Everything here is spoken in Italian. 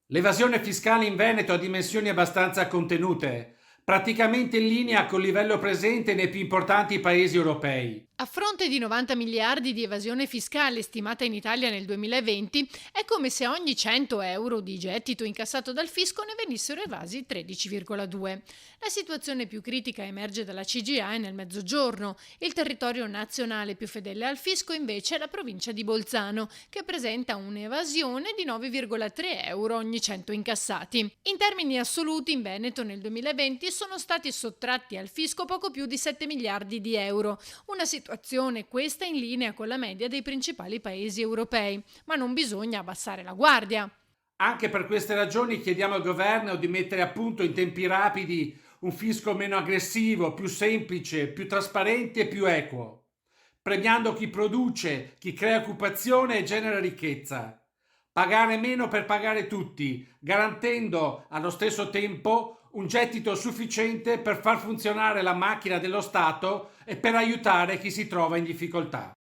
L'evasione fiscale in Veneto ha dimensioni abbastanza contenute, praticamente in linea col livello presente nei più importanti paesi europei. A fronte di 90 miliardi di evasione fiscale stimata in Italia nel 2020, è come se ogni 100 euro di gettito incassato dal fisco ne venissero evasi 13,2. La situazione più critica emerge dalla CGIA e nel Mezzogiorno. Il territorio nazionale più fedele al fisco invece è la provincia di Bolzano, che presenta un'evasione di 9,3 euro ogni 100 incassati. In termini assoluti, in Veneto nel 2020 sono stati sottratti al fisco poco più di 7 miliardi di euro, una situazione questa in linea con la media dei principali paesi europei, ma non bisogna abbassare la guardia. Anche per queste ragioni chiediamo al governo di mettere a punto in tempi rapidi un fisco meno aggressivo, più semplice, più trasparente e più equo, premiando chi produce, chi crea occupazione e genera ricchezza. Pagare meno per pagare tutti, garantendo allo stesso tempo un gettito sufficiente per far funzionare la macchina dello Stato e per aiutare chi si trova in difficoltà.